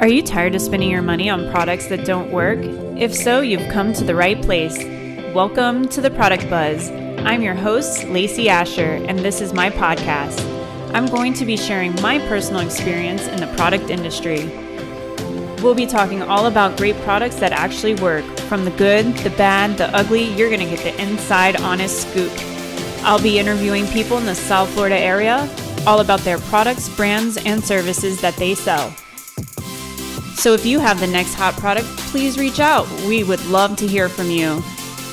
Are you tired of spending your money on products that don't work? If so, you've come to the right place. Welcome to the Product Buzz. I'm your host, Lacey Asher, and this is my podcast. I'm going to be sharing my personal experience in the product industry. We'll be talking all about great products that actually work. From the good, the bad, the ugly, you're going to get the inside honest scoop. I'll be interviewing people in the South Florida area, all about their products, brands, and services that they sell. So if you have the next hot product, please reach out. We would love to hear from you.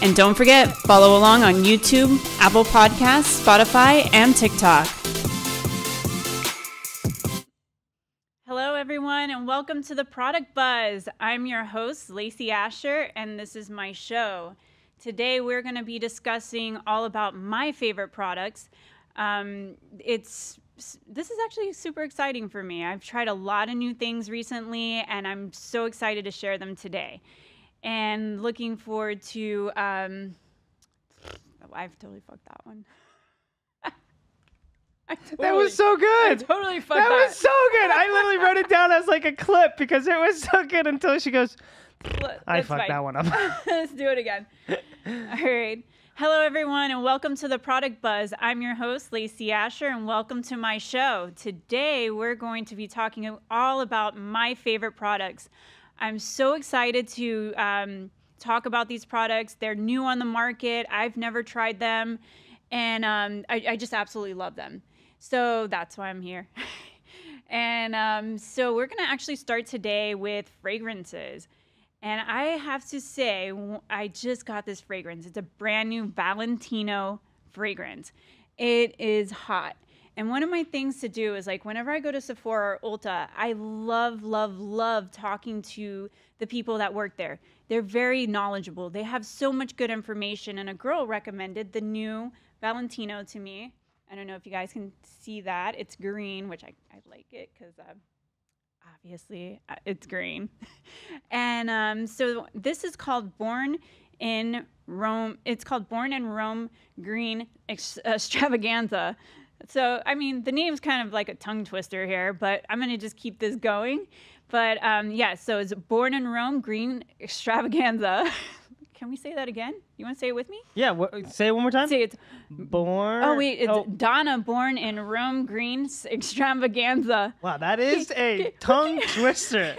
And don't forget, follow along on YouTube, Apple Podcasts, Spotify, and TikTok. Hello, everyone, and welcome to the Product Buzz. I'm your host, Lacey Asher, and this is my show. Today, we're going to be discussing all about my favorite products. This is actually super exciting for me. I've tried a lot of new things recently, and I'm so excited to share them today. And looking forward to, I've totally fucked that one. That was so good. I totally fucked that. That was so good. I literally wrote it down as like a clip because it was so good until she goes, I fucked that one up. Let's do it again. All right. Hello, everyone, and welcome to the Product Buzz. I'm your host, Lacey Asher, and welcome to my show. Today, we're going to be talking all about my favorite products. I'm so excited to talk about these products. They're new on the market. I've never tried them, and I just absolutely love them. So that's why I'm here. And so we're going to actually start today with fragrances. And I have to say, I just got this fragrance. It's a brand new Valentino fragrance. It is hot. And one of my things to do is, like, whenever I go to Sephora or Ulta, I love talking to the people that work there. They're very knowledgeable. They have so much good information. And a girl recommended the new Valentino to me. I don't know if you guys can see that. It's green, which I like it because obviously it's green. And so this is called Born in Rome. It's called Born in Rome Green Extravaganza. So, I mean, the name's kind of like a tongue twister here, but I'm going to just keep this going. But yeah, so it's Born in Rome Green Extravaganza. Can we say that again? You want to say it with me? Yeah, say it one more time. Say it's Born. Oh, wait, it's Donna Born in Rome Green Extravaganza. Wow, that is a tongue twister.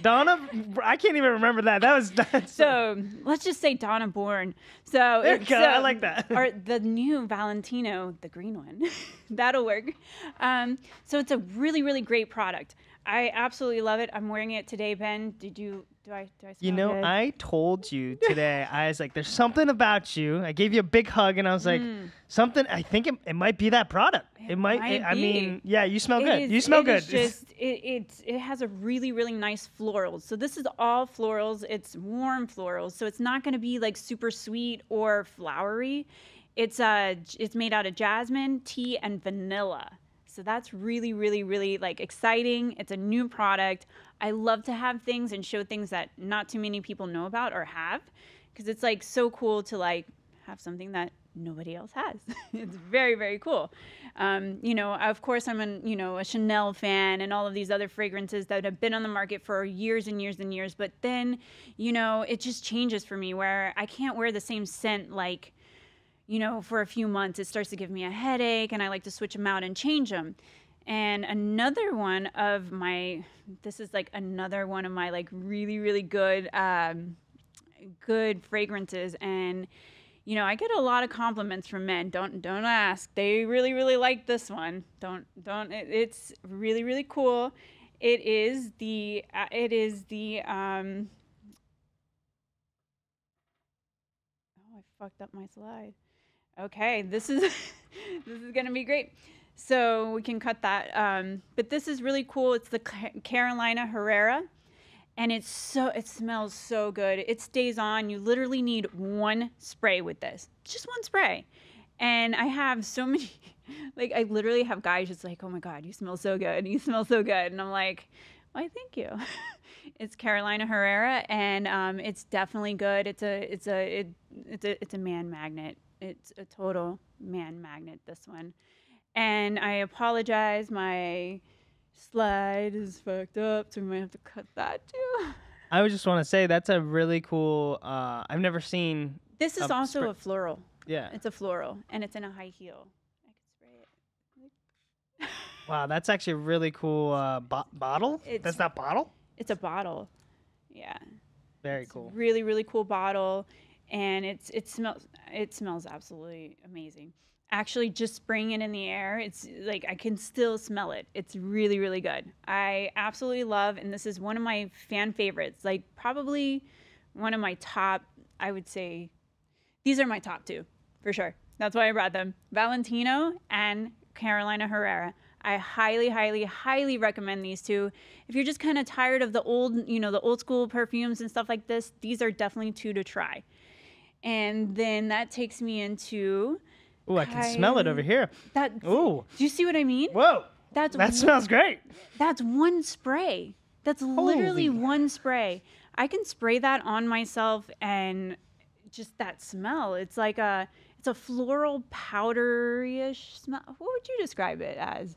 Donna, I can't even remember that. That's so let's just say Donna Born. So there you go. I like that. Or the new Valentino, the green one. That'll work. So it's a really great product. I absolutely love it. I'm wearing it today, Ben. Do I smell good? I told you today, I was like, there's something about you. I gave you a big hug, and I was like, something, I think it might be that product. It might be. I mean, yeah, you smell good. You smell good. It has a really nice floral. So this is all florals. It's warm florals. So it's not going to be like super sweet or flowery. It's made out of jasmine, tea, and vanilla. So that's really like exciting. It's a new product. I love to have things and show things that not too many people know about or have, because it's like so cool to like have something that nobody else has. It's very cool. Of course I'm a Chanel fan and all of these other fragrances that have been on the market for years and years. But then, it just changes for me where I can't wear the same scent like, for a few months. It starts to give me a headache, and I like to switch them out and change them. And another one of my like really good fragrances. And, I get a lot of compliments from men. Don't ask. They really like this one. It's really cool. It is the I fucked up my slide. Okay, this is gonna be great. So we can cut that. But this is really cool. It's the Carolina Herrera, and it smells so good. It stays on. You literally need one spray with this, just one spray. And I have so many, like I literally have guys just like, oh my God, you smell so good. You smell so good. And I'm like, why, thank you. It's Carolina Herrera, and it's definitely good. It's a man magnet. It's a total man magnet, this one. And I apologize, my slide is fucked up, so we might have to cut that too. I would just want to say that's a really cool. I've never seen. This is also a floral. Yeah. It's a floral, and it's in a high heel. I can spray it. Wow, that's actually a really cool bottle. That's not bottle? It's a bottle. Yeah. Very cool. Really, really cool bottle, and it smells absolutely amazing. Actually, just spraying it in the air, it's like I can still smell it. It's really, really good. I absolutely love, and this is one of my fan favorites. Like probably one of my top, I would say, these are my top two for sure. That's why I brought them. Valentino and Carolina Herrera. I highly, highly, highly recommend these two. If you're just kind of tired of the old, the old school perfumes and stuff like this, these are definitely two to try. And then that takes me into... Ooh, I can smell it over here. Ooh. Do you see what I mean? Whoa. That smells great. That's one spray. That's literally one spray. I can spray that on myself and just that smell. It's like it's a floral powdery-ish smell. What would you describe it as?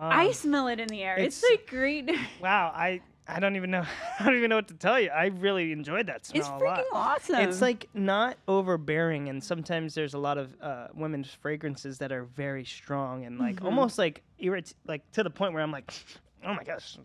I smell it in the air. It's like great. Wow, I don't even know. I don't even know what to tell you. I really enjoyed that smell a lot. It's freaking awesome. It's like not overbearing, and sometimes there's a lot of women's fragrances that are very strong and like almost like like to the point where I'm like, oh my gosh,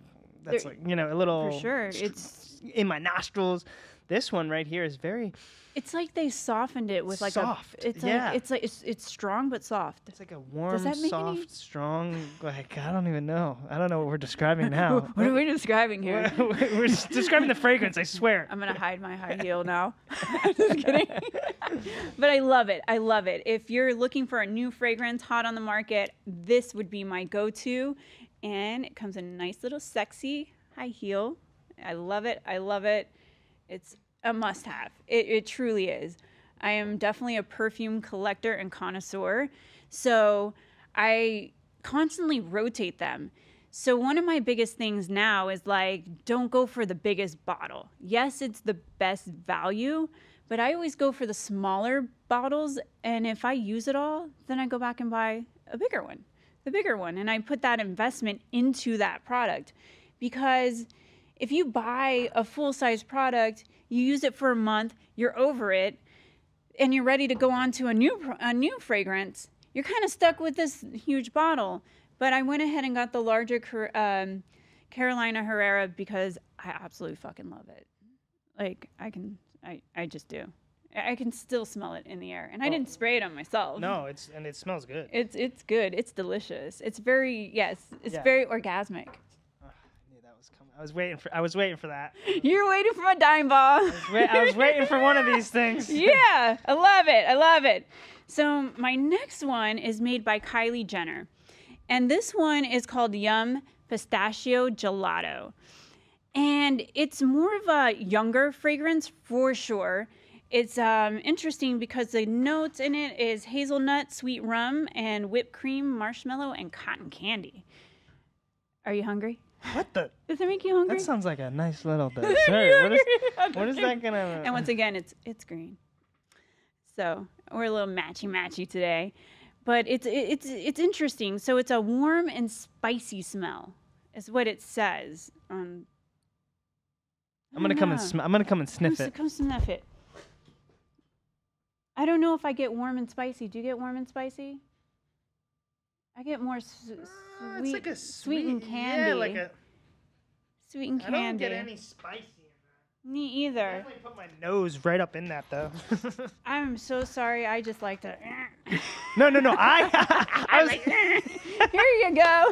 that's like a little for sure. It's in my nostrils. This one right here is very. It's like they softened it with like soft. It's strong but soft. It's like a warm, soft, strong. Like I don't even know. I don't know what we're describing now. What are we describing here? We're describing the fragrance. I swear. I'm gonna hide my high heel now. Just kidding. But I love it. I love it. If you're looking for a new fragrance hot on the market, this would be my go-to. And it comes in a nice little sexy high heel. I love it. I love it. It's a must-have. It truly is. I am definitely a perfume collector and connoisseur, so I constantly rotate them. So one of my biggest things now is like, don't go for the biggest bottle. Yes, it's the best value, but I always go for the smaller bottles, and if I use it all, then I go back and buy a bigger one, the bigger one, and I put that investment into that product. Because if you buy a full-size product, you use it for a month, you're over it, and you're ready to go on to a new fragrance, you're kind of stuck with this huge bottle. But I went ahead and got the larger Carolina Herrera because I absolutely fucking love it. Like, I just do. I can still smell it in the air. And I didn't spray it on myself. No, and it smells good. It's good. It's delicious. It's very, very orgasmic. I was waiting for that. You're waiting for a dime ball. I was waiting for one of these things. Yeah, I love it. I love it. So my next one is made by Kylie Jenner. And this one is called Yum Pistachio Gelato. And it's more of a younger fragrance for sure. It's interesting because the notes in it is hazelnut, sweet rum, and whipped cream, marshmallow, and cotton candy. Are you hungry? What the? Does that make you hungry? That sounds like a nice little dessert. What is that gonna? And once again, it's green. So we're a little matchy today, but it's interesting. So it's a warm and spicy smell, is what it says. I'm gonna come and sniff it. Come sniff it. I don't know if I get warm and spicy. Do you get warm and spicy? I get more sweet. It's like a sweet and candy. Yeah, like a sweet and candy. I don't get any spicy in that. Me either. I definitely put my nose right up in that though. I'm so sorry. I just like to. No. I was like, here you go.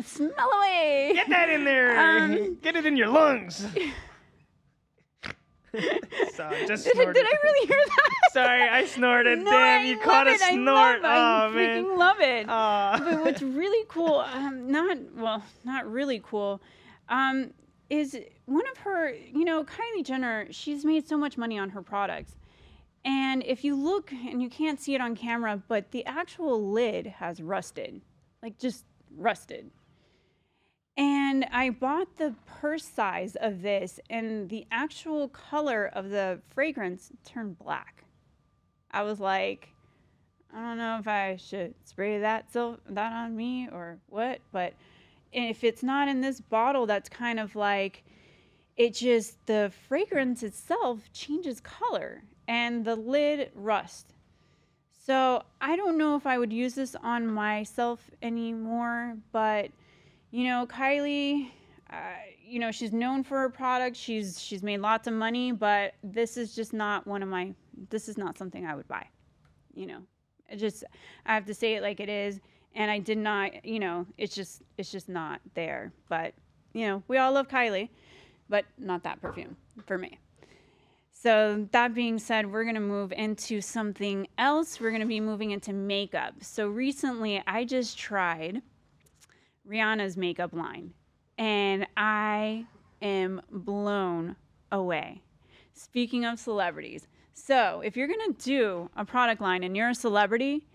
Smell away. Get that in there. Get it in your lungs. So, just did I really hear that? Sorry, I snorted. No, Damn, you caught a snort. I freaking love it. Oh. But what's really cool, not really cool, is one of her, Kylie Jenner, she's made so much money on her products. And if you look, and you can't see it on camera, but the actual lid has rusted. Like, just rusted. And I bought the purse size of this, and the actual color of the fragrance turned black. I was like, I don't know if I should spray that on me or what, but if it's not in this bottle, that's kind of like, the fragrance itself changes color and the lid rusts. So I don't know if I would use this on myself anymore, but Kylie, she's known for her product. She's made lots of money, but this is just not this is not something I would buy. I have to say it like it is. And I did not, it's just not there. But, we all love Kylie, but not that perfume for me. So that being said, we're going to move into something else. We're going to be moving into makeup. So recently I just tried Rihanna's makeup line and I am blown away. Speaking of celebrities. So if you're going to do a product line and you're a celebrity,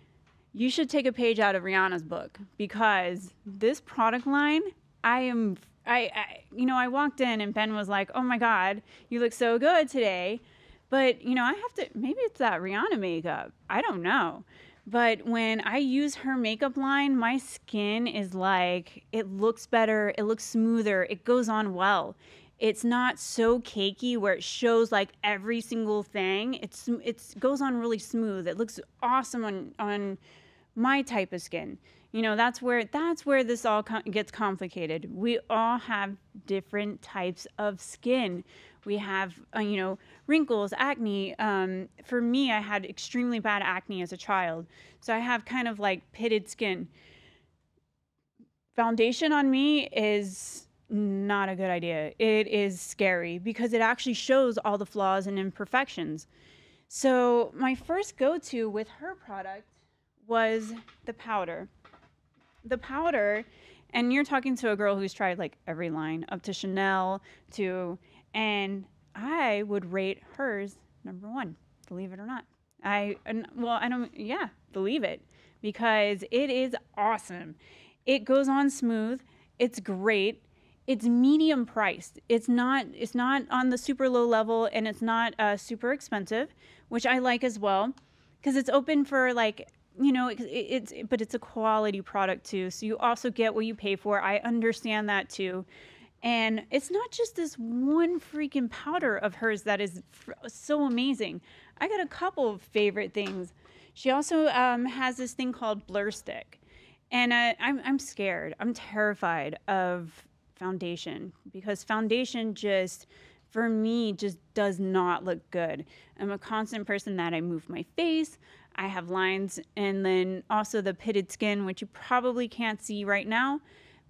you should take a page out of Rihanna's book, because this product line, I walked in and Ben was like, "Oh my God, you look so good today." But, I have to, maybe it's that Rihanna makeup. I don't know. But when I use her makeup line, my skin is like, it looks better. It looks smoother. It goes on well. It's not so cakey where it shows like every single thing. It goes on really smooth. It looks awesome on my type of skin. That's where this all gets complicated. We all have different types of skin. We have, wrinkles, acne. For me, I had extremely bad acne as a child. So I have kind of like pitted skin. Foundation on me is not a good idea. It is scary because it actually shows all the flaws and imperfections. So my first go-to with her product was the powder. The powder, and you're talking to a girl who's tried like every line up to Chanel and I would rate hers number 1, believe it or not. Believe it, because it is awesome. It goes on smooth. It's great. It's medium priced. It's not on the super low level, and it's not super expensive, which I like as well, because it's open for like, but it's a quality product too. So you also get what you pay for. I understand that too. And it's not just this one freaking powder of hers that is so amazing. I got a couple of favorite things. She also has this thing called Blur Stick. And I'm scared. I'm terrified of foundation, because foundation for me, just does not look good. I'm a constant person that I move my face. I have lines, and then also the pitted skin, which you probably can't see right now.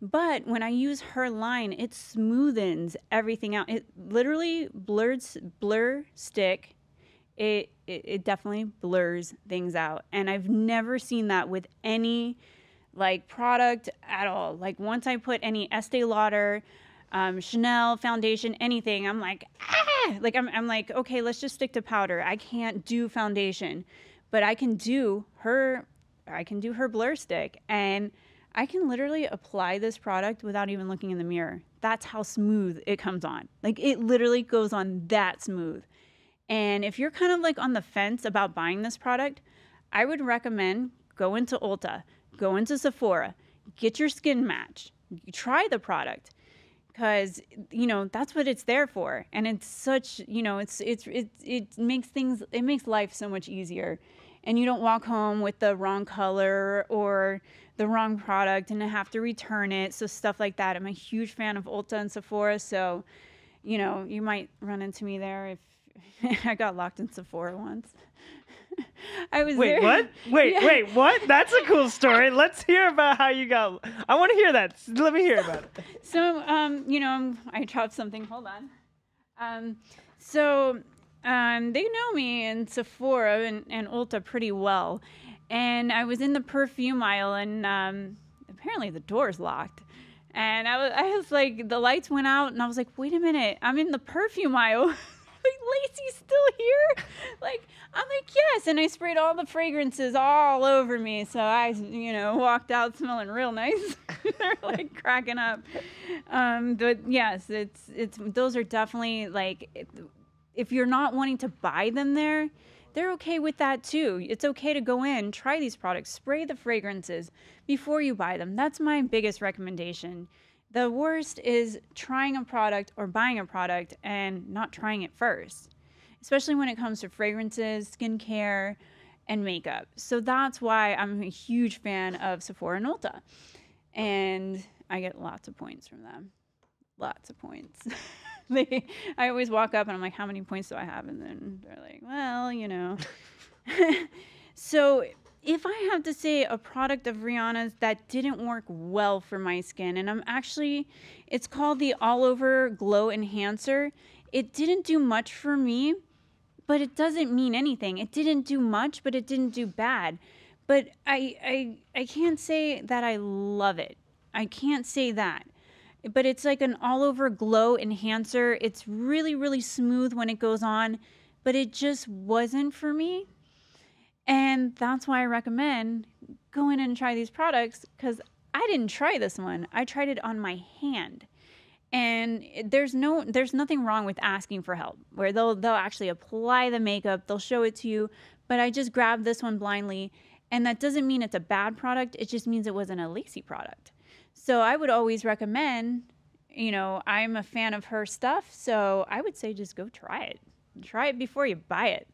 But when I use her line, it smoothens everything out. It literally Blur Stick. It definitely blurs things out. And I've never seen that with any like product at all. Like once I put any Estee Lauder, Chanel foundation, anything, I'm like, like I'm like, okay, let's just stick to powder. I can't do foundation, but I can do her Blur Stick, and I can literally apply this product without even looking in the mirror. That's how smooth it comes on. Like it literally goes on that smooth. And if you're kind of like on the fence about buying this product, I would recommend go into Ulta, go into Sephora, get your skin matched, try the product, because that's what it's there for. And it's such, it makes life so much easier. And you don't walk home with the wrong color or the wrong product and have to return it. So stuff like that. I'm a huge fan of Ulta and Sephora. So, you might run into me there if I got locked in Sephora once. I was Wait, there. what? Wait, what? That's a cool story. Let's hear about how you got. I want to hear that. Let me hear about it. So, I dropped something. Hold on. They know me in Sephora and Ulta pretty well. And I was in the perfume aisle, and apparently the door's locked. And I was like, the lights went out, and I was like, wait a minute, I'm in the perfume aisle. Like, Lacey's still here? Like, I'm like, yes. And I sprayed all the fragrances all over me. So I, walked out smelling real nice. They're like cracking up. But yes, it's those are definitely like, if you're not wanting to buy them there, they're okay with that too. It's okay to go in, try these products, spray the fragrances before you buy them. That's my biggest recommendation. The worst is trying a product or buying a product and not trying it first, especially when it comes to fragrances, skincare, and makeup. So that's why I'm a huge fan of Sephora and Ulta. And I get lots of points from them. Lots of points. I always walk up and I'm like, how many points do I have? And then they're like, well, you know. So if I have to say a product of Rihanna's that didn't work well for my skin, and it's called the All Over Glow Enhancer. It didn't do much for me, but it doesn't mean anything. It didn't do much, but it didn't do bad. But I can't say that I love it. I can't say that. But it's like an all-over glow enhancer. It's really, really smooth when it goes on, but it just wasn't for me. And that's why I recommend go in and try these products, because I didn't try this one. I tried it on my hand. And there's nothing wrong with asking for help, where they'll actually apply the makeup, they'll show it to you. But I just grabbed this one blindly, and that doesn't mean it's a bad product. It just means it wasn't a Lacey product. So I would always recommend, I'm a fan of her stuff, so I would say just go try it. Try it before you buy it,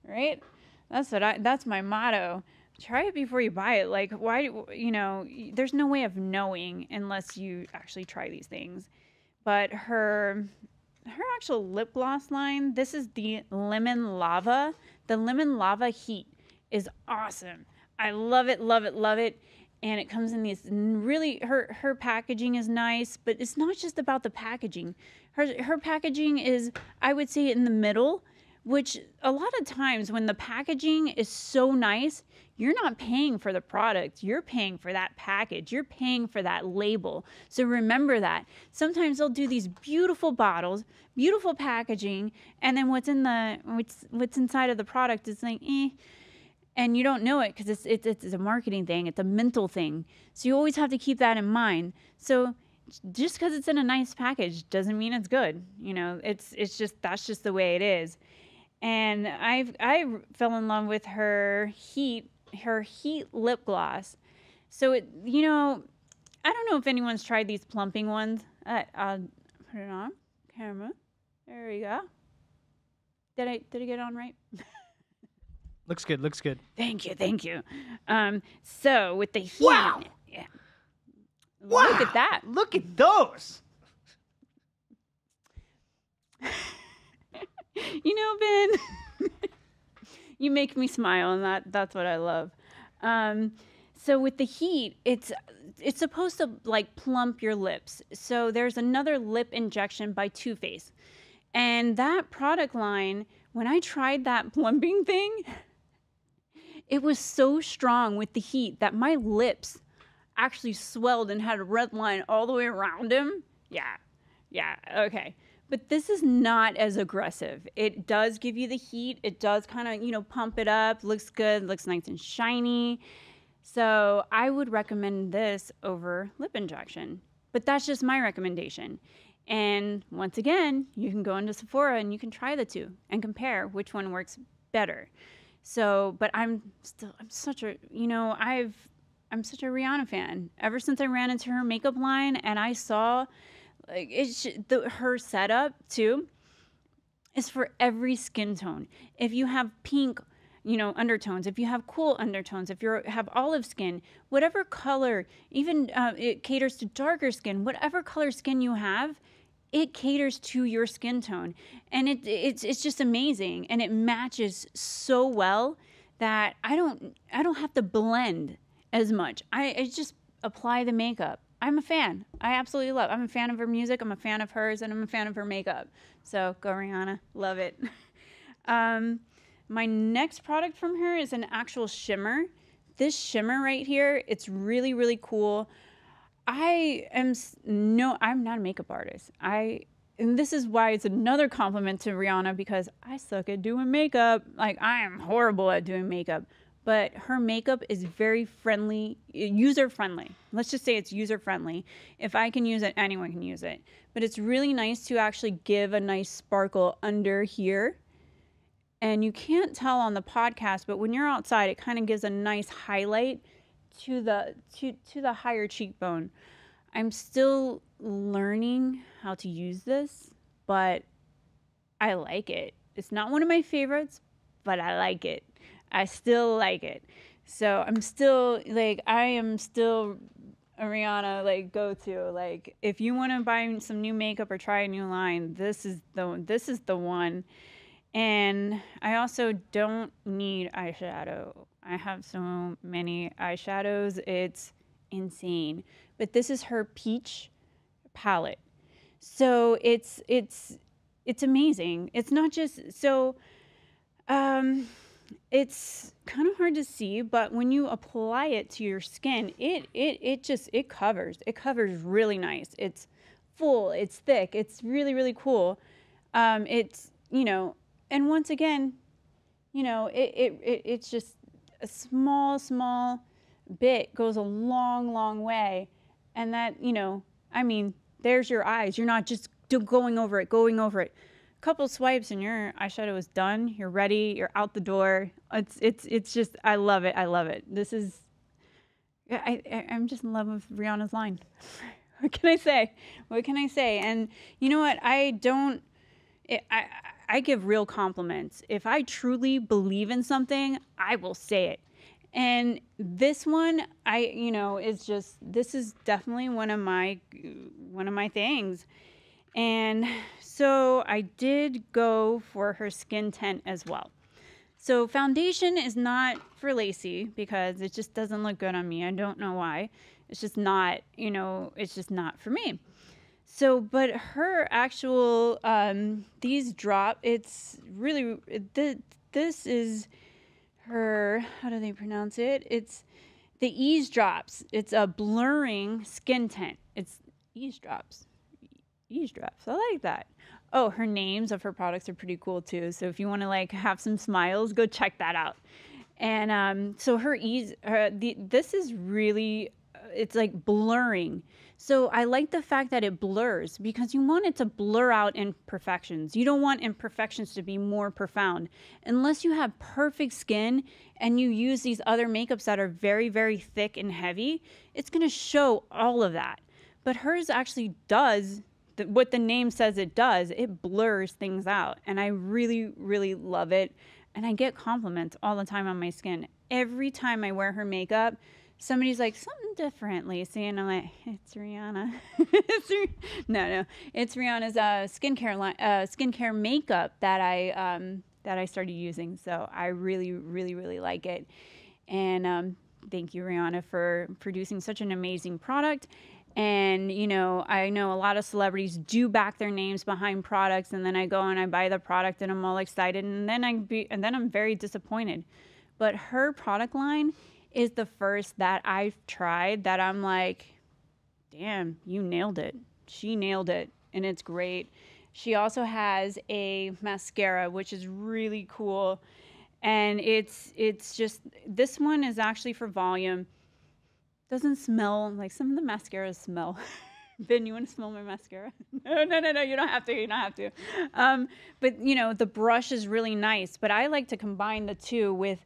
right? That's my motto. Try it before you buy it. Like, why, there's no way of knowing unless you actually try these things. But her actual lip gloss line, this is the Lemon Lava. The Lemon Lava Heat is awesome. I love it, love it, love it. And it comes in these really, her packaging is nice, but it's not just about the packaging. Her packaging is, I would say, in the middle, which a lot of times when the packaging is so nice, you're not paying for the product. You're paying for that package. You're paying for that label. So remember that. Sometimes they'll do these beautiful bottles, beautiful packaging, and then what's inside of the product is like, eh. And you don't know it because it's a marketing thing. It's a mental thing. So you always have to keep that in mind. So just because it's in a nice package doesn't mean it's good. It's just, that's just the way it is. And I fell in love with her heat lip gloss. So I don't know if anyone's tried these plumping ones. I'll put it on camera. There we go. Did I get it on right? Looks good. Looks good. Thank you. So with the heat, wow, yeah. Wow. Look at that. Look at those. Ben, you make me smile, and that's what I love. So with the heat, it's supposed to like plump your lips. So there's another lip injection by Too Faced, and that product line, when I tried that plumping thing, it was so strong with the heat that my lips actually swelled and had a red line all the way around them. Yeah, okay. But this is not as aggressive. It does give you the heat. It does kind of, pump it up. Looks good. Looks nice and shiny. So I would recommend this over lip injection. But that's just my recommendation. And once again, you can go into Sephora and you can try the two and compare which one works better. So, but I'm such a Rihanna fan. Ever since I ran into her makeup line and I saw her setup too is for every skin tone. If you have pink, undertones, if you have cool undertones, if you have olive skin, whatever color, even it caters to darker skin, whatever color skin you have, it caters to your skin tone. And it's just amazing. And it matches so well that I don't have to blend as much. I just apply the makeup. I'm a fan. I absolutely love. I'm a fan of her music. I'm a fan of hers, and I'm a fan of her makeup. So go Rihanna, love it. My next product from her is an actual shimmer. This shimmer right here, it's really, really cool. I'm not a makeup artist. And this is why it's another compliment to Rihanna, because I suck at doing makeup. Like, I am horrible at doing makeup. But her makeup is very friendly, user-friendly. Let's just say it's user-friendly. If I can use it, anyone can use it. But it's really nice to actually give a nice sparkle under here. And you can't tell on the podcast, but when you're outside, it kind of gives a nice highlight to the higher cheekbone. I'm still learning how to use this, but I like it. It's not one of my favorites, but I like it. I still like it. So I'm still like, I am still a Rihanna like go-to. Like if you want to buy some new makeup or try a new line, this is the one. And I also don't need eyeshadow. I have so many eyeshadows. It's insane. But this is her peach palette. So it's amazing. It's not just so it's kind of hard to see, but when you apply it to your skin, it covers really nice. It's full, it's thick, it's really, really cool. It's, you know, and once again, you know, it's just a small bit goes a long way. And that, you know, I mean, there's your eyes. You're not just going over it. Couple swipes and your eyeshadow is done. You're ready. You're out the door. It's just, I love it. This is, I'm just in love with Rihanna's line. What can I say? And you know what? I give real compliments. If I truly believe in something, I will say it. And this one, this is definitely one of my things. And so I did go for her skin tint as well. So foundation is not for Lacey because it just doesn't look good on me. I don't know why. It's just not, it's just not for me. So, but her actual, these drop, it's really, this is her, how do they pronounce it? It's the eavesdrops. It's a blurring skin tint. It's eavesdrops. I like that. Oh, her names of her products are pretty cool too. So if you want to like have some smiles, go check that out. And so this is really, it's like blurring. So I like the fact that it blurs because you want it to blur out imperfections. You don't want imperfections to be more profound. Unless you have perfect skin and you use these other makeups that are very, very thick and heavy, it's going to show all of that. But hers actually does what the name says it does. It blurs things out. And I really, really love it. And I get compliments all the time on my skin. Every time I wear her makeup, somebody's like, something different, Lacey. And I'm like, it's Rihanna. No. It's Rihanna's skincare makeup that I started using. So I really, really, really like it. And thank you, Rihanna, for producing such an amazing product. And, I know a lot of celebrities do back their names behind products, and then I go and I buy the product and I'm all excited, and then I'm very disappointed. But her product line is the first that I've tried that I'm like, damn, you nailed it. She nailed it, and it's great. She also has a mascara, which is really cool. And it's just, this one is actually for volume. Doesn't smell like some of the mascaras smell. Ben, you want to smell my mascara? No, you don't have to. But the brush is really nice, but I like to combine the two with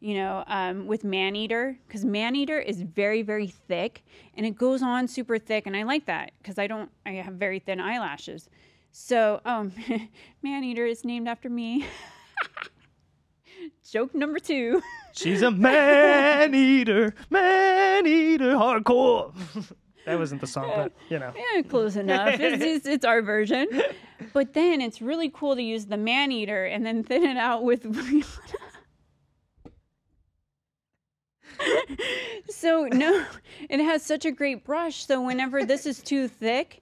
Maneater, because Maneater is very, very thick and it goes on super thick, and I like that because I have very thin eyelashes. So Maneater is named after me. Joke number 2. She's a man-eater, hardcore. That wasn't the song, but Yeah, close enough. It's our version. But then it's really cool to use the Maneater and then thin it out with So no, it has such a great brush. So whenever this is too thick,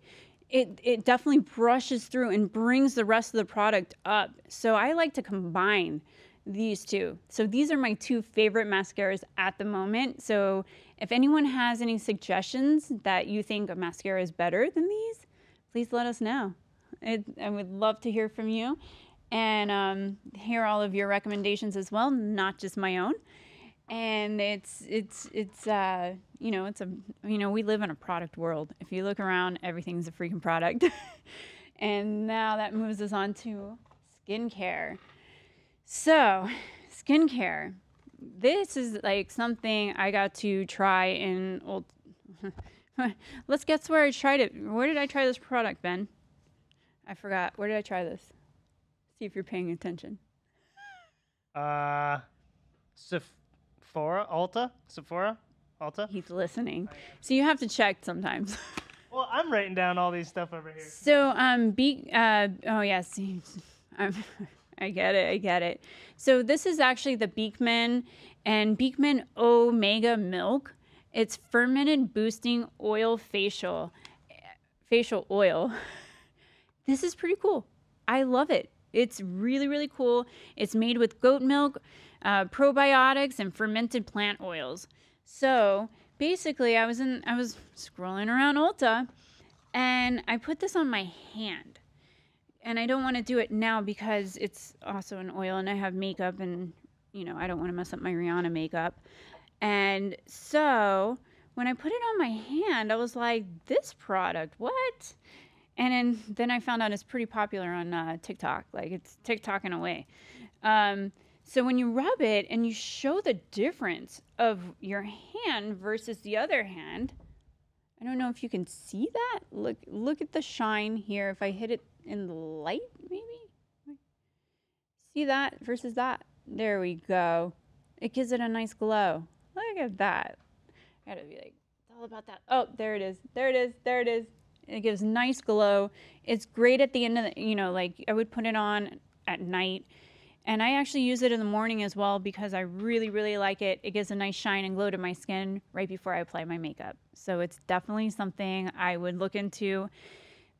it definitely brushes through and brings the rest of the product up. So I like to combine these two. So these are my 2 favorite mascaras at the moment. So if anyone has any suggestions that you think a mascara is better than these, please let us know. I would love to hear from you and hear all of your recommendations as well, not just my own. And we live in a product world. If you look around, everything's a freaking product. And now that moves us on to skincare. So, skincare. This is like something I got to try in old. Let's guess where I tried it. Where did I try this product, Ben? I forgot. Where did I try this? See if you're paying attention. Sephora, Ulta. He's listening. So you have to check sometimes. Well, I'm writing down all these stuff over here. So, oh yes, I get it. So this is actually the Beekman and Beekman Omega Milk. It's fermented boosting oil facial oil. This is pretty cool. I love it. It's really, really cool. It's made with goat milk, probiotics, and fermented plant oils. So basically, I was scrolling around Ulta, and I put this on my hand. And I don't want to do it now because it's also an oil, and I have makeup, and I don't want to mess up my Rihanna makeup. And so when I put it on my hand, I was like, this product, what? And then I found out it's pretty popular on TikTok. Like, it's TikToking away. So when you rub it and you show the difference of your hand versus the other hand, I don't know if you can see that. Look at the shine here. If I hit it in the light, maybe? See that versus that? There we go. It gives it a nice glow. Look at that. I gotta be like, it's all about that. Oh, there it is. It gives nice glow. It's great at the end of the, like I would put it on at night. And I actually use it in the morning as well because I really, really like it. It gives a nice shine and glow to my skin right before I apply my makeup. So it's definitely something I would look into.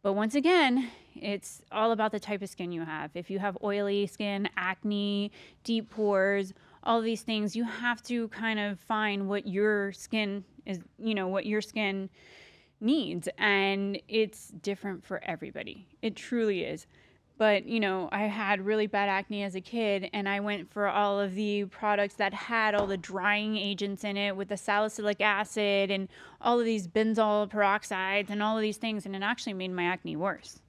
But once again, it's all about the type of skin you have. If you have oily skin, acne, deep pores, all of these things, you have to kind of find what your skin is, what your skin needs. And it's different for everybody. It truly is. But, I had really bad acne as a kid, and I went for all of the products that had all the drying agents in it with the salicylic acid and all of these benzoyl peroxides and all of these things, and it actually made my acne worse.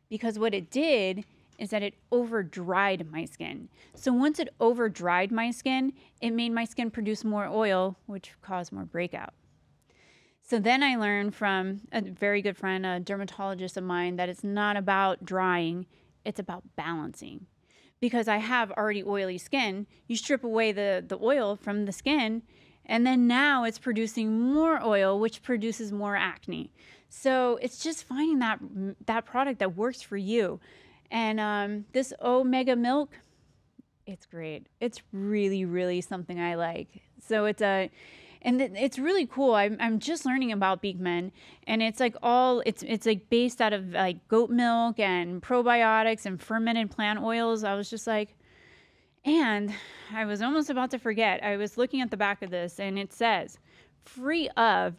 Because what it did is that it over-dried my skin. So once it over-dried my skin, it made my skin produce more oil, which caused more breakout. So then I learned from a very good friend, a dermatologist of mine, that it's not about drying, it's about balancing. Because I have already oily skin, you strip away the oil from the skin, and then now it's producing more oil, which produces more acne. So it's just finding that product that works for you. And this Omega Milk, it's great. It's really, really something I like. So it's really cool. I'm just learning about Beekman, and it's like it's like based out of like goat milk and probiotics and fermented plant oils. I was just like, and I was almost about to forget. I was looking at the back of this, and it says, free of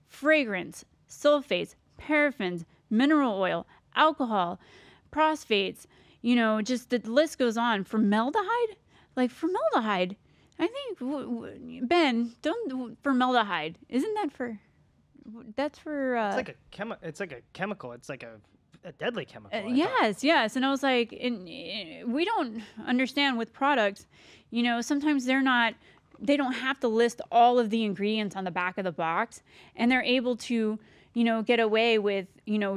fragrance, sulfates, paraffins, mineral oil, alcohol, phosphates. Just the list goes on. Formaldehyde, like formaldehyde. I think, Ben, don't formaldehyde. Isn't that for? That's for. It's like a chemical. It's like a deadly chemical. Yes. And I was like, we don't understand with products. Sometimes they don't have to list all of the ingredients on the back of the box, and they're able to, get away with,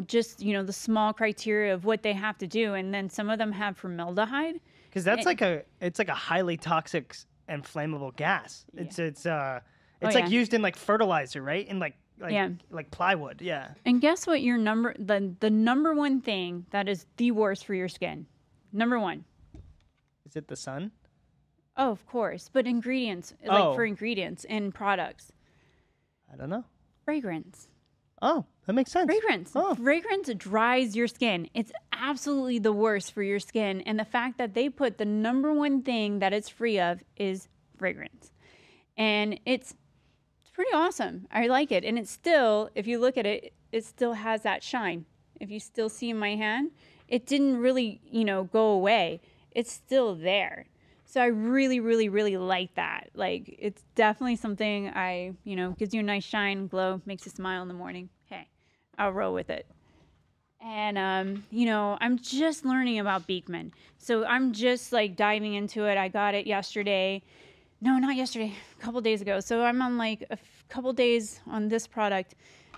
just the small criteria of what they have to do, and then some of them have formaldehyde. Because that's it's like a highly toxic and flammable gas. Yeah. It's like used in like fertilizer, right? In like plywood. Yeah. And guess what? The number one thing that is the worst for your skin. Number one. Is it the sun? Oh, of course. But ingredients, like for ingredients in products. I don't know. Fragrance. Oh, that makes sense. Fragrance. Oh. Fragrance dries your skin. It's absolutely the worst for your skin. And the fact that they put the number one thing that it's free of is fragrance. And it's pretty awesome. I like it. And it's still, if you look at it, it still has that shine. If you still see my hand, it didn't really, go away. It's still there. So I really, really, really like that. Like, it's definitely something gives you a nice shine, glow, makes you smile in the morning. Hey, I'll roll with it. And, I'm just learning about Beekman. So I'm just like diving into it. I got it yesterday. No, not yesterday, a couple days ago. So I'm on like a couple days on this product.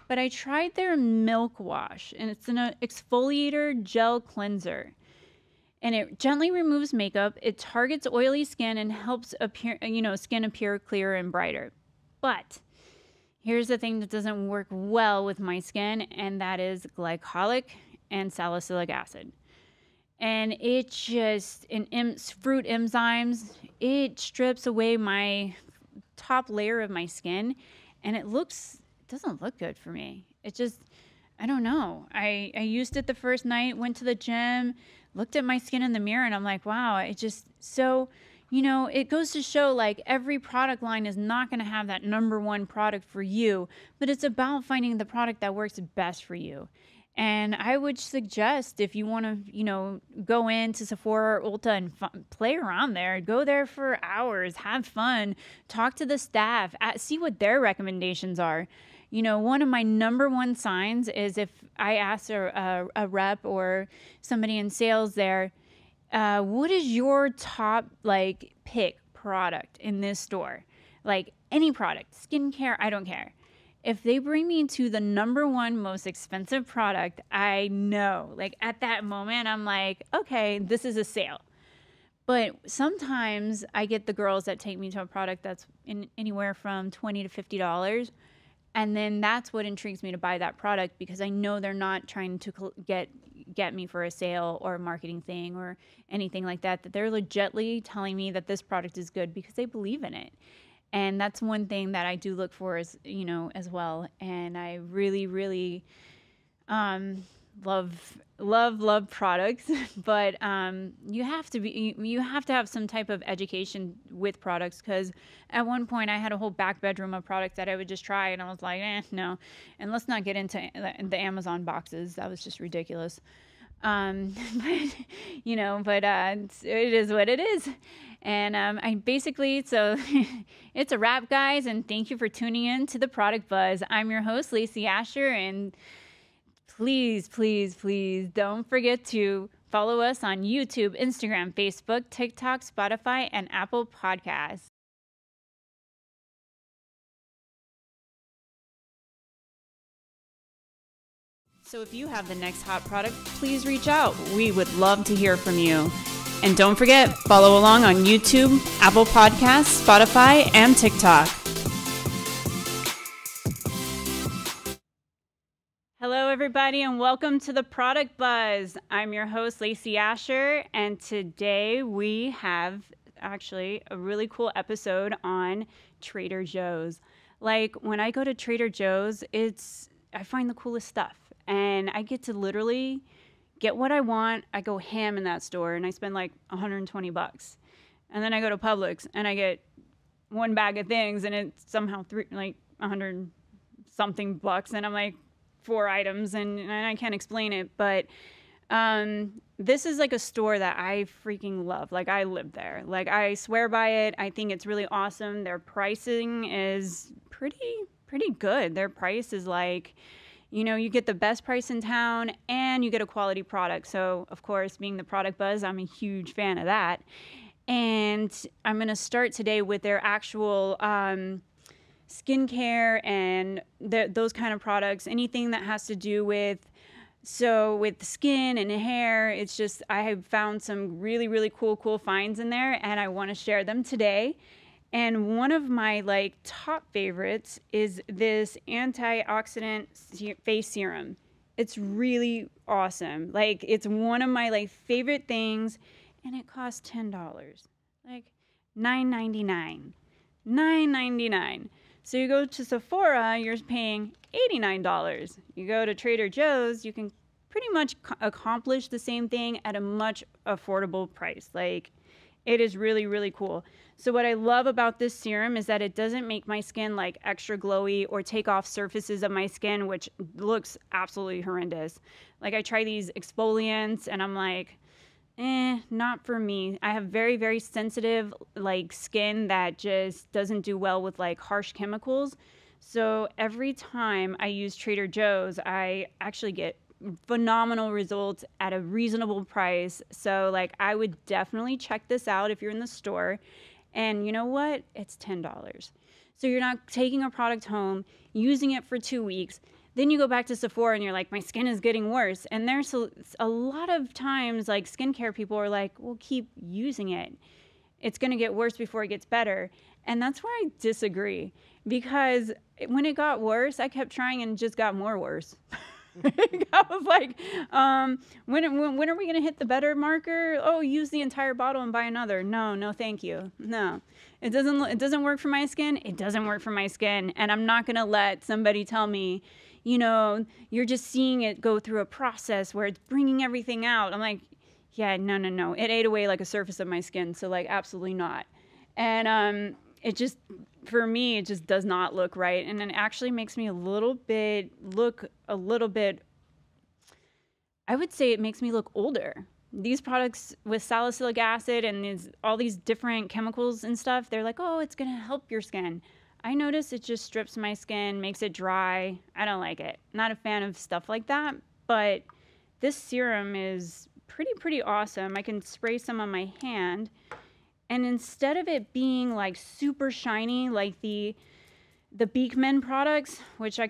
But I tried their milk wash, and it's an exfoliator gel cleanser. And it gently removes makeup. It targets oily skin and helps skin appear clearer and brighter. But here's the thing that doesn't work well with my skin, and that is glycolic and salicylic acid. And it just, fruit enzymes, it strips away my top layer of my skin, and it doesn't look good for me. It just, I don't know. I used it the first night, went to the gym, looked at my skin in the mirror, and I'm like, wow, it goes to show like every product line is not going to have that number one product for you, but it's about finding the product that works best for you. And I would suggest if you want to, go into Sephora or Ulta and play around there, go there for hours, have fun, talk to the staff, see what their recommendations are. One of my number one signs is if I ask a rep or somebody in sales there, what is your top pick product in this store? Like any product, skincare, I don't care. If they bring me to the number one most expensive product, I know, at that moment, I'm like, okay, this is a sale. But sometimes I get the girls that take me to a product that's anywhere from $20 to $50. And then that's what intrigues me to buy that product, because I know they're not trying to get me for a sale or a marketing thing or anything like that, that they're legitimately telling me that this product is good because they believe in it. And that's one thing that I do look for as well. And I really, really love products, but you have to have some type of education with products, because at one point I had a whole back bedroom of products that I would just try, and I was like, no. And let's not get into the Amazon boxes. That was just ridiculous. It is what it is. And I basically, so it's a wrap, guys, and thank you for tuning in to the Product Buzz. I'm your host, Lacey Asher, and please, please, please don't forget to follow us on YouTube, Instagram, Facebook, TikTok, Spotify, and Apple Podcasts. So if you have the next hot product, please reach out. We would love to hear from you. And don't forget, follow along on YouTube, Apple Podcasts, Spotify, and TikTok. Hello, everybody, and welcome to the Product Buzz. I'm your host, Lacey Asher, and today we have actually a really cool episode on Trader Joe's. When I go to Trader Joe's, I find the coolest stuff, and I get to literally get what I want. I go ham in that store, and I spend $120. And then I go to Publix, and I get one bag of things, and it's somehow $100 something bucks, and I'm like, 4 items, and I can't explain it, but this is a store that I freaking love. I live there. I swear by it. I think it's really awesome. Their pricing is pretty good. Their price is you get the best price in town, and you get a quality product. So, of course, being the Product Buzz, I'm a huge fan of that. And I'm going to start today with their actual skincare and those kind of products, anything that has to do with skin and hair. It's just, I have found some really, really cool finds in there, and I want to share them today. And one of my top favorites is this antioxidant face serum. It's really awesome. It's one of my favorite things, and it costs $10. $9.99. $9.99. So you go to Sephora, you're paying $89. You go to Trader Joe's, you can pretty much accomplish the same thing at a much affordable price. It is really, really cool. So what I love about this serum is that it doesn't make my skin extra glowy or take off surfaces of my skin, which looks absolutely horrendous. I try these exfoliants, and I'm like, not for me. I have very, very sensitive skin that just doesn't do well with harsh chemicals. So every time I use Trader Joe's, I actually get phenomenal results at a reasonable price. So like I would definitely check this out if you're in the store. And you know what? It's $10. So you're not taking a product home, using it for 2 weeks. Then you go back to Sephora and you're like, my skin is getting worse. And there's a lot of times like skincare people are like, well, keep using it. It's going to get worse before it gets better. And that's where I disagree, because when it got worse, I kept trying and it just got more worse. I was like, when are we going to hit the better marker? Oh, use the entire bottle and buy another. No, thank you. No, it doesn't work for my skin. It doesn't work for my skin. And I'm not going to let somebody tell me, you know, you're just seeing it go through a process where it's bringing everything out. I'm like, yeah, no. It ate away like a surface of my skin. So like, absolutely not. And, it just, for me, it just does not look right. And it actually makes me look a little bit, I would say it makes me look older. These products with salicylic acid and all these different chemicals and stuff, they're like, oh, it's going to help your skin. I notice it just strips my skin, makes it dry. I don't like it. Not a fan of stuff like that. But this serum is pretty awesome. I can spray some on my hand. And instead of it being like super shiny like the Beekman products, which I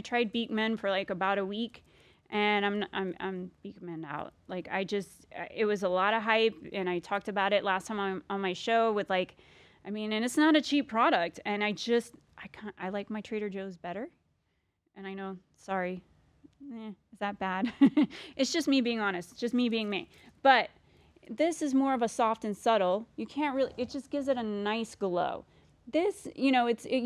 tried Beekman for like about a week, and I'm Beekman out. Like it was a lot of hype, and I talked about it last time on my show with like, I mean, and it's not a cheap product, and I like my Trader Joe's better. And I know, sorry, is that bad? It's just me being honest, it's just me being me. But this is more of a soft and subtle. You can't really, it just gives it a nice glow. This, you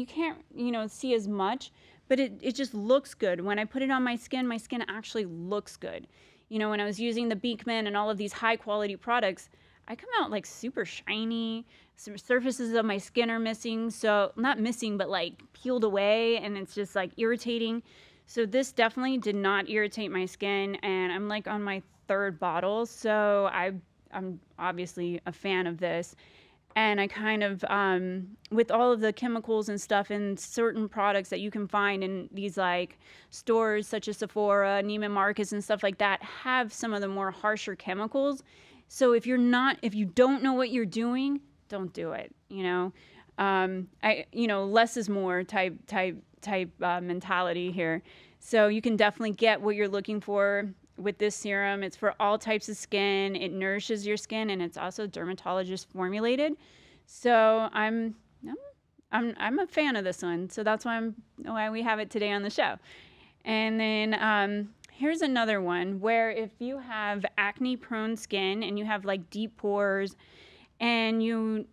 can't, see as much, but it just looks good. When I put it on my skin actually looks good. When I was using the Beekman and all of these high quality products, I come out like super shiny. Some surfaces of my skin are missing. So not missing, but like peeled away, and it's just like irritating. So this definitely did not irritate my skin, and I'm like on my 3rd bottle. So I'm obviously a fan of this. And I kind of, with all of the chemicals and stuff in certain products that you can find in these like stores such as Sephora, Neiman Marcus and stuff like that, have some of the more harsher chemicals. So if you don't know what you're doing, don't do it. Less is more type mentality here. So you can definitely get what you're looking for with this serum. It's for all types of skin. It nourishes your skin, and it's also dermatologist formulated. So I'm a fan of this one. So that's why we have it today on the show. And then here's another one where if you have acne prone skin and you have like deep pores, and you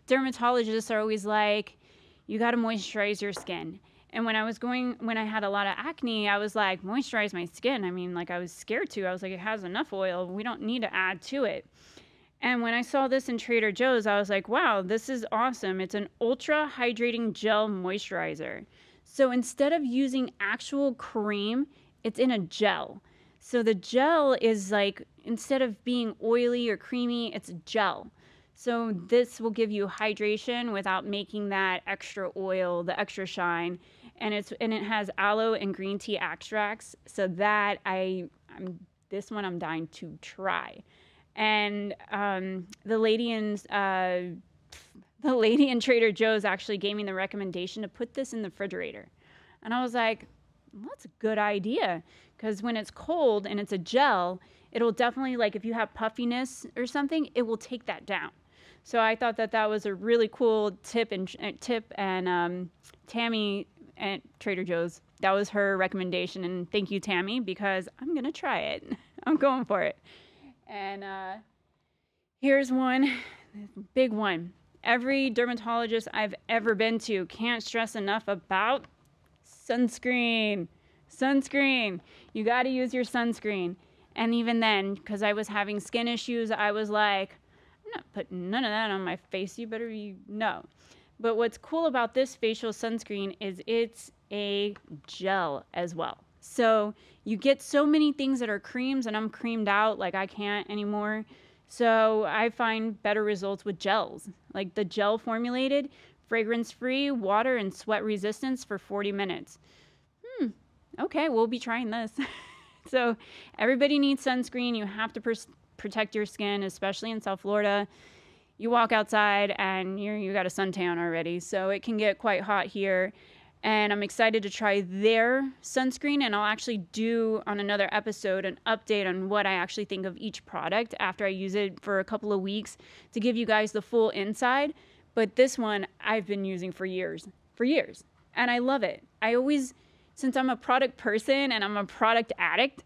dermatologists are always like, you got to moisturize your skin. And when I had a lot of acne, I was like, moisturize my skin. I mean, like I was scared to. I was like, it has enough oil. We don't need to add to it. And when I saw this in Trader Joe's, I was like, wow, this is awesome. It's an ultra hydrating gel moisturizer. So instead of using actual cream, it's in a gel. So the gel is like, instead of being oily or creamy, it's gel. So this will give you hydration without making that extra oil, the extra shine. And it has aloe and green tea extracts. So that this one I'm dying to try. And the lady in Trader Joe's actually gave me the recommendation to put this in the refrigerator. And I was like, well, that's a good idea, because when it's cold and it's a gel, it'll definitely, like if you have puffiness or something, it will take that down. So I thought that was a really cool tip, and Tammy at Trader Joe's, that was her recommendation. And thank you, Tammy, because I'm going to try it. I'm going for it. And here's one, big one. Every dermatologist I've ever been to can't stress enough about sunscreen. Sunscreen. You got to use your sunscreen. And even then, because I was having skin issues, I was like, I'm not putting none of that on my face. You better know. But what's cool about this facial sunscreen is it's a gel as well. So you get so many things that are creams, and I'm creamed out, like I can't anymore. So I find better results with gels, like the gel formulated, fragrance-free, water and sweat resistance for 40 minutes. Okay, we'll be trying this. So everybody needs sunscreen. You have to protect your skin, especially in South Florida. You walk outside and you got a suntan already. So it can get quite hot here. And I'm excited to try their sunscreen. And I'll actually do on another episode an update on what I actually think of each product after I use it for a couple of weeks to give you guys the full inside. But this one I've been using for years. And I love it. Since I'm a product person and I'm a product addict,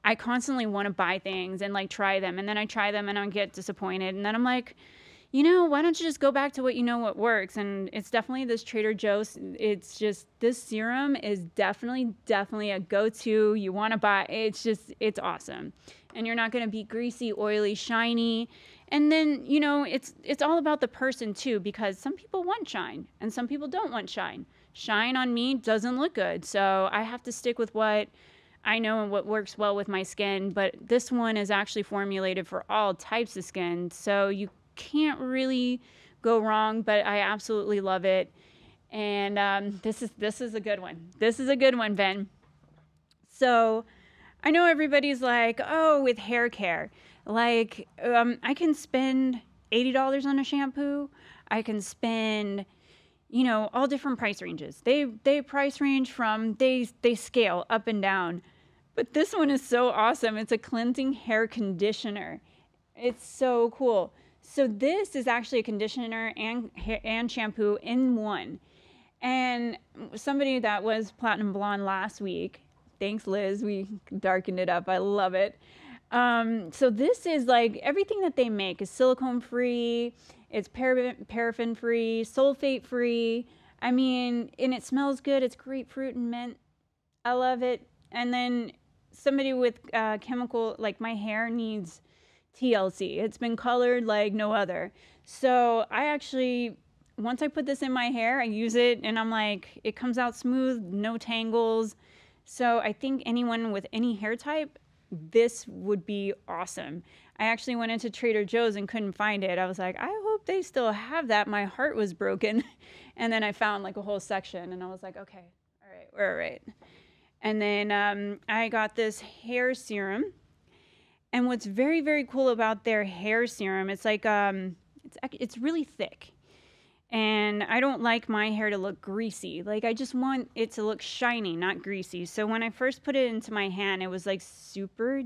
I constantly want to buy things and like try them. And then I try them and I get disappointed. And then I'm like, why don't you just go back to what works? And it's definitely this Trader Joe's. It's just, this serum is definitely a go-to. You want to buy, it's awesome. And you're not going to be greasy, oily, shiny. And then, it's all about the person too, because some people want shine and some people don't want shine. Shine on me doesn't look good. So I have to stick with what I know and what works well with my skin. But this one is actually formulated for all types of skin. So you can't really go wrong, but I absolutely love it. And this is a good one. This is a good one, Ben. So I know everybody's like, oh, with hair care, like I can spend $80 on a shampoo. I can spend all different price ranges. They price range from, they scale up and down. But this one is so awesome. It's a cleansing hair conditioner. It's so cool. So this is actually a conditioner and shampoo in one. And somebody that was platinum blonde last week, thanks Liz, we darkened it up. I love it. So this is like everything that they make is silicone free. It's paraffin free, sulfate free. I mean, and it smells good. It's grapefruit and mint. I love it. And then somebody with chemical, like my hair needs TLC. It's been colored like no other. So I actually, once I put this in my hair, I use it and I'm like, it comes out smooth, no tangles. So I think anyone with any hair type, this would be awesome. I actually went into Trader Joe's and couldn't find it. I was like, I hope they still have that. My heart was broken. And then I found like a whole section and I was like, okay, all right, we're all right. And then I got this hair serum. And what's very, very cool about their hair serum, it's like, it's really thick. And I don't like my hair to look greasy. Like, I just want it to look shiny, not greasy. So when I first put it into my hand, it was like super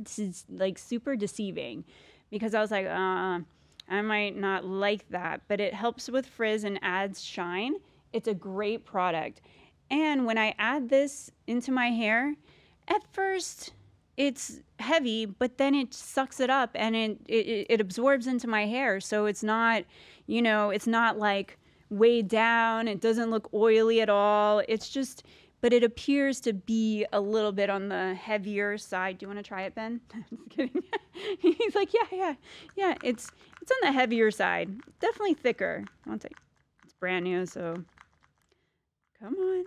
deceiving because I was like, I might not like that, but it helps with frizz and adds shine. It's a great product. And when I add this into my hair, at first it's heavy, but then it sucks it up and it absorbs into my hair. So it's not, it's not like weighed down. It doesn't look oily at all. It's just, but it appears to be a little bit on the heavier side. Do you want to try it, Ben? I'm just kidding. He's like, yeah. It's on the heavier side. Definitely thicker. It's brand new, so come on.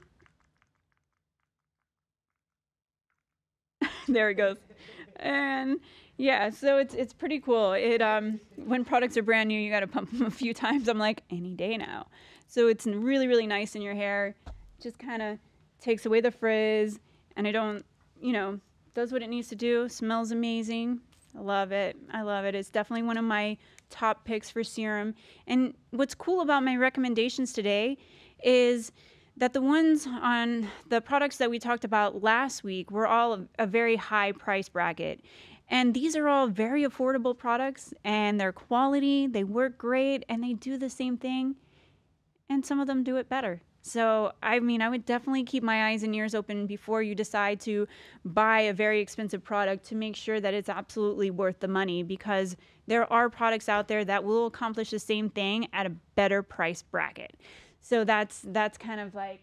There it goes. And yeah, so it's pretty cool. It when products are brand new, you got to pump them a few times. I'm like, any day now. So it's really, really nice in your hair. Just kind of takes away the frizz, and it don't, does what it needs to do. Smells amazing. I love it. It's definitely one of my top picks for serum. And what's cool about my recommendations today is that the ones on the products that we talked about last week were all a very high price bracket. And these are all very affordable products, and they're quality, they work great, and they do the same thing. And some of them do it better. So, I would definitely keep my eyes and ears open before you decide to buy a very expensive product to make sure that it's absolutely worth the money, because there are products out there that will accomplish the same thing at a better price bracket. So that's kind of like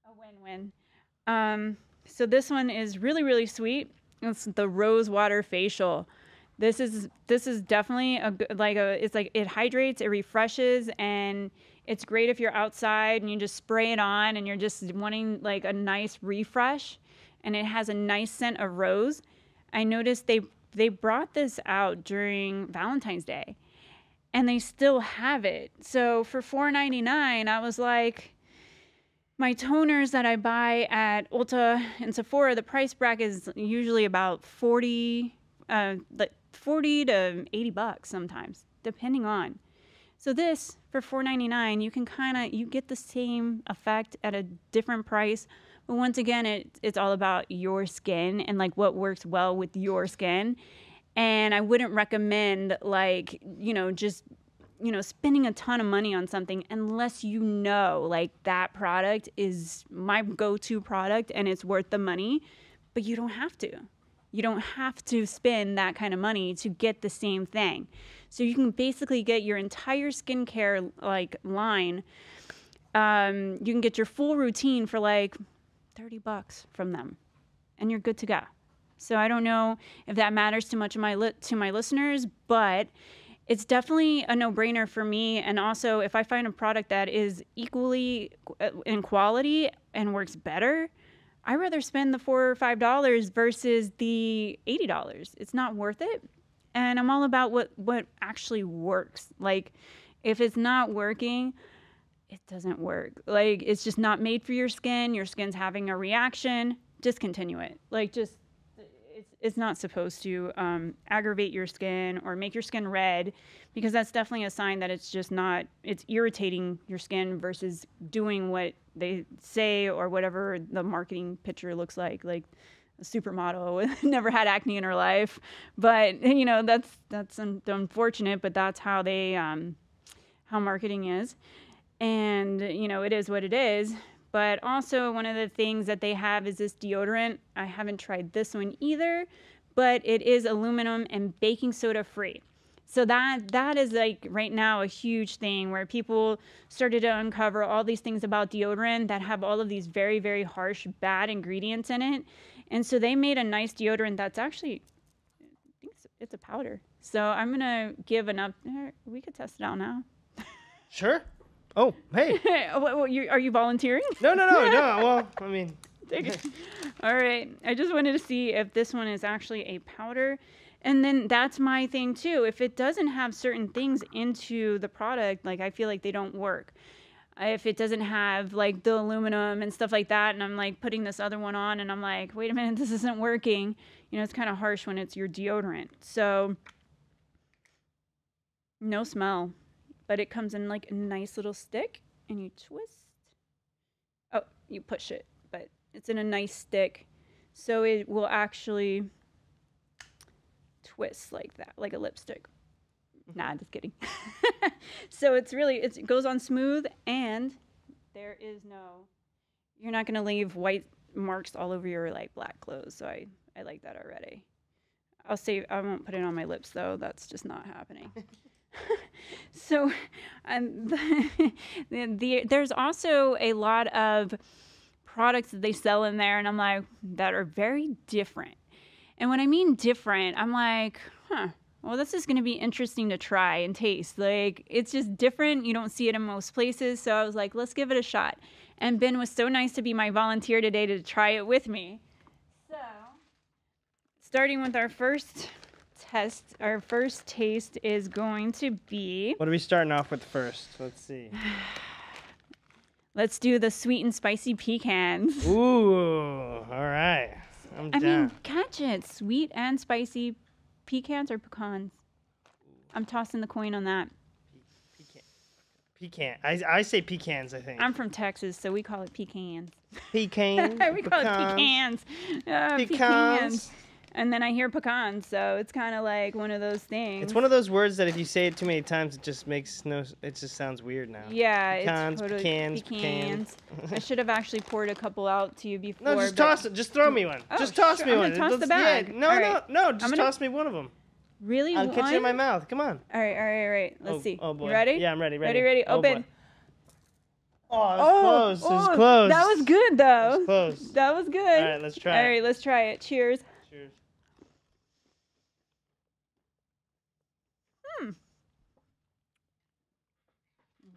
a win-win. So this one is really, really sweet. It's the Rose Water Facial. This is definitely it hydrates, it refreshes, and it's great if you're outside and you just spray it on and you're just wanting like a nice refresh, and it has a nice scent of rose. I noticed they brought this out during Valentine's Day, and they still have it. So for $4.99, I was like, My toners that I buy at Ulta and Sephora, the price bracket is usually about 40 to $80 sometimes, depending on. So this for $4.99, you can you get the same effect at a different price. But once again, it's all about your skin and like what works well with your skin. And I wouldn't recommend just spending a ton of money on something unless like that product is my go-to product and it's worth the money. But you don't have to. You don't have to spend that kind of money to get the same thing. So you can basically get your entire skincare line. You can get your full routine for like $30 from them, and you're good to go. So I don't know if that matters too much to my listeners, but it's definitely a no-brainer for me. And also, if I find a product that is equally in quality and works better, I'd rather spend the $4 or $5 versus the $80. It's not worth it. And I'm all about what actually works. Like, if it's not working, it doesn't work. Like, it's just not made for your skin. Your skin's having a reaction. Discontinue it. Like, it's not supposed to aggravate your skin or make your skin red, because that's definitely a sign that it's irritating your skin versus doing what they say or whatever the marketing picture looks like a supermodel never had acne in her life. But that's unfortunate, but that's how how marketing is. And it is what it is. But also, one of the things that they have is this deodorant. I haven't tried this one either, but it is aluminum and baking soda free. So that is like right now a huge thing where people started to uncover all these things about deodorant that have all of these very, very harsh, bad ingredients in it. And so they made a nice deodorant that's actually, I think it's a powder. So I'm going to give enough. We could test it out now. Sure. Oh, hey. Are you volunteering? No. Well, I mean. All right. I just wanted to see if this one is actually a powder. And then that's my thing too. If it doesn't have certain things into the product, like I feel like they don't work. If it doesn't have like the aluminum and stuff like that, and I'm like putting this other one on and I'm like, wait a minute, this isn't working. It's kind of harsh when it's your deodorant. So no smell. But it comes in like a nice little stick, and you twist. Oh, you push it, but it's in a nice stick. So it will actually twist like that, like a lipstick. Nah, just kidding. So it goes on smooth, and you're not going to leave white marks all over your like black clothes. So I like that already. I won't put it on my lips though. That's just not happening. So there's also a lot of products that they sell in there, and I'm like, that are very different. And when I mean different, I'm like, well, this is going to be interesting to try and taste. Like, it's just different. You don't see it in most places. So I was like, let's give it a shot. And Ben was so nice to be my volunteer today to try it with me. So starting with our first taste is going to be... What are we starting off with first? Let's see. Let's do the sweet and spicy pecans. Ooh, all right. I mean, catch it. Sweet and spicy pecans or pecans? I'm tossing the coin on that. Pecan. I say pecans, I think. I'm from Texas, so we call it pecans. Pecans. We call it pecans. Pecans. And then I hear pecans, so it's kind of like one of those things. It's one of those words that if you say it too many times, it just sounds weird now. Yeah, pecans, it's totally pecans. I should have actually poured a couple out to you before. No, just toss it. Just throw me one. Oh, just toss me one. Toss the bag. Yeah. No. Just toss me one of them. Really? I'll catch it in my mouth. Come on. All right. Let's see. Oh boy. You ready? Yeah, I'm ready. Ready. Open. Oh, it was close. It was close. That was good, though. It was close. That was good. All right, let's try it. All right, let's try it. Cheers. Cheers.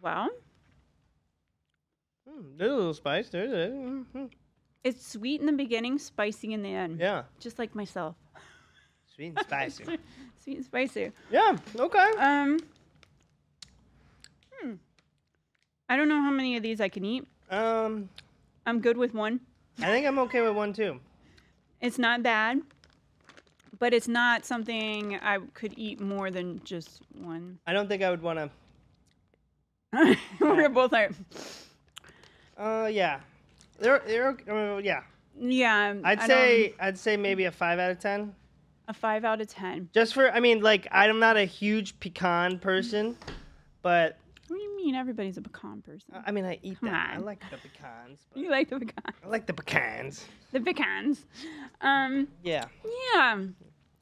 Wow. There's a little spice. There's it. It's sweet in the beginning, spicy in the end. Yeah. Just like myself. Sweet and spicy. Sweet and spicy. Yeah. Okay. I don't know how many of these I can eat. I'm good with one. I think I'm okay with one too. It's not bad, but it's not something I could eat more than just one. I don't think I would want to. We're both like, Yeah. Yeah. yeah. I'd say maybe a 5 out of 10. A 5 out of 10. Just for, I mean, like, I'm not a huge pecan person, but. What do you mean everybody's a pecan person? I mean, I eat Come that. on. I like the pecans. You like the pecans? I like the pecans. The pecans. Yeah. Yeah.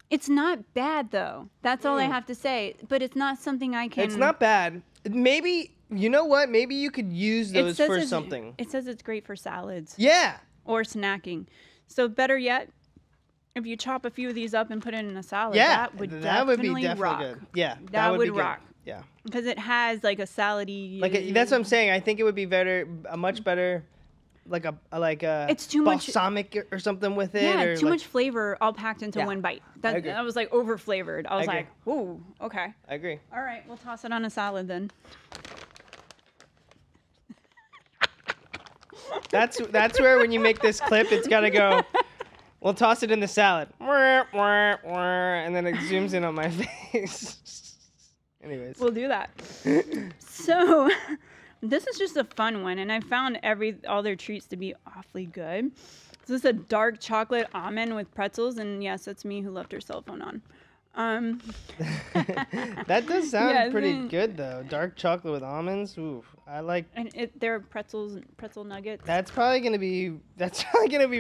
It's not bad, though. That's all I have to say. But it's not something I can... It's not bad. Maybe, you know what? Maybe you could use those for something. It says it's great for salads. Yeah. Or snacking. So better yet, if you chop a few of these up and put it in a salad, Yeah. that would definitely rock. good. Yeah. That would be rock. Good. Yeah. Because it has like a salady... That's what I'm saying. I think it would be a much better, like a it's too balsamic or something with it. Yeah, or too much flavor all packed into one bite. I agree. That was like over flavored. I was agree. like, ooh, okay. I agree. All right, we'll toss it on a salad then. That's where when you make this clip, it's gotta go. We'll toss it in the salad, and then it zooms in on my face. Anyways, We'll do that. So, this is just a fun one, and I found all their treats to be awfully good. This is a dark chocolate almond with pretzels, and yes, that's me who left her cell phone on. that does sound pretty good though. Dark chocolate with almonds. Ooh, I like. And they're pretzel nuggets. That's probably gonna be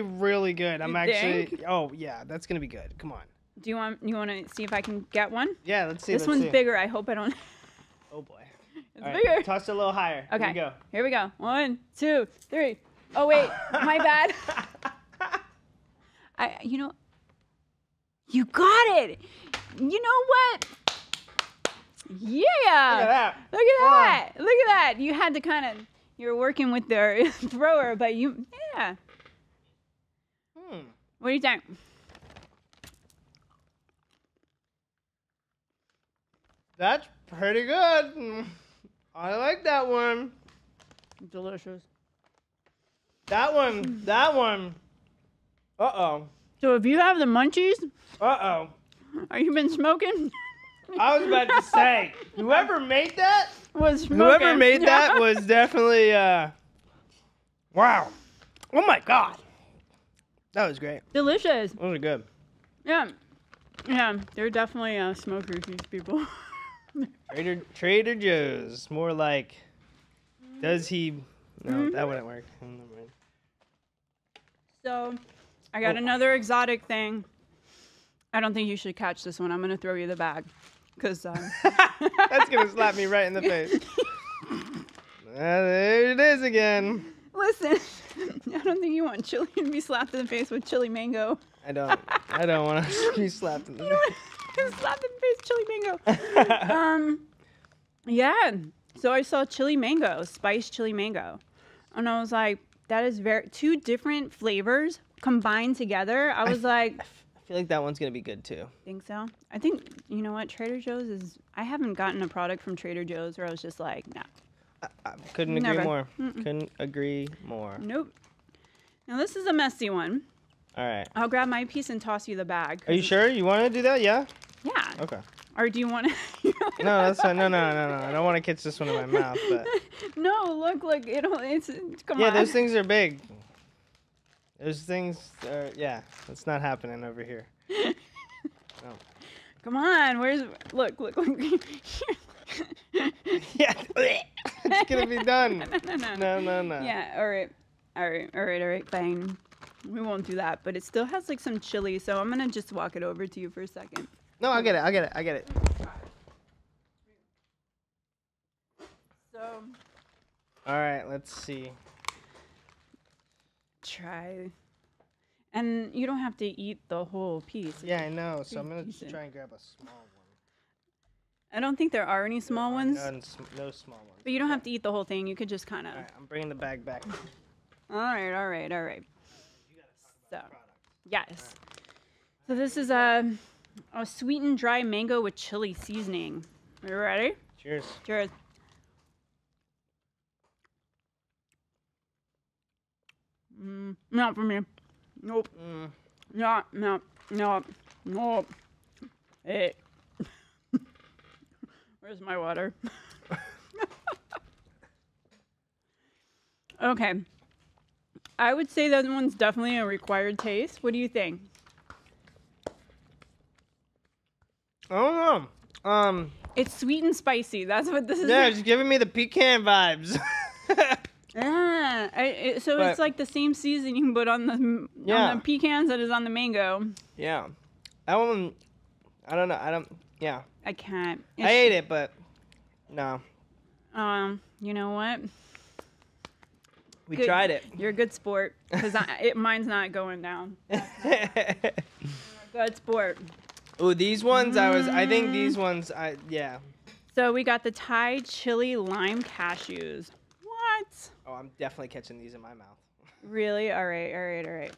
really good. I'm actually. think? Oh yeah, that's gonna be good. Come on. Do you want to see if I can get one? Yeah, let's see. This one's bigger. I hope I don't. Oh boy. It's All bigger. Right, toss it a little higher. Okay. Here we go. 1, 2, 3. Oh wait, my bad. You got it. You know what? Yeah. Look at that. Look at that. Look at that. You had to you're working with the thrower, but yeah. What do you think? That's pretty good. I like that one. Delicious. That one. Uh-oh. So if you have the munchies, Uh-oh. are you been smoking? I was about to say, whoever made that Was smoking. Whoever made that was definitely, wow. Oh my God. That was great. Delicious. Those are good. Yeah. Yeah, they're definitely smokers, these people. Trader Joe's. More like, does he? No, that wouldn't work. Never mind. So, I got another exotic thing. I don't think you should catch this one. I'm going to throw you the bag. Because that's going to slap me right in the face. There it is again. Listen, I don't think you want chili to be slapped in the face with chili mango. I don't want to be slapped in the face. Slapped in the face, chili mango. Yeah. So I saw chili mango, spiced chili mango. And I was like, that is two different flavors combined together. I was like, I feel like that one's going to be good too. Think so? I think, you know what, Trader Joe's I haven't gotten a product from Trader Joe's where I was just like, nah. I couldn't agree more. Couldn't agree more. Nope. Now this is a messy one. All right. I'll grab my piece and toss you the bag. Are you sure you want to do that? Yeah? Yeah. Okay. Or do you want to? No, that's fine. No. I don't want to catch this one in my mouth. But no, look. It's come on. Yeah, those things are big. Those things are, yeah. It's not happening over here. No. Come on. Look. Yeah. It's going to be done. No. Yeah, all right, fine. We won't do that, but it still has like some chili, so I'm going to just walk it over to you for a second. No, I get it. So. All right, let's see. Try. And you don't have to eat the whole piece. Yeah, I know, so I'm going to try and grab a small one. I don't think there are any small ones. No small ones. But you don't have to eat the whole thing. You could just kind of. All right, I'm bringing the bag back. All right. So, yes. So this is a sweetened dry mango with chili seasoning. Are you ready? Cheers. Not for me. Nope. No. Hey. Where's my water? Okay. I would say that one's definitely a required taste. What do you think? I don't know. It's sweet and spicy. That's what this is. Yeah, it's giving me the pecan vibes. So it's like the same seasoning, but on the pecans that is on the mango. Yeah. That one, I don't know. Yeah. I can't. I ate it, but no. You know what? We tried it. You're a good sport, because mine's not going down. Good sport. Ooh, these ones, I think these ones, yeah. So we got the Thai chili lime cashews. What? Oh, I'm definitely catching these in my mouth. Really? All right.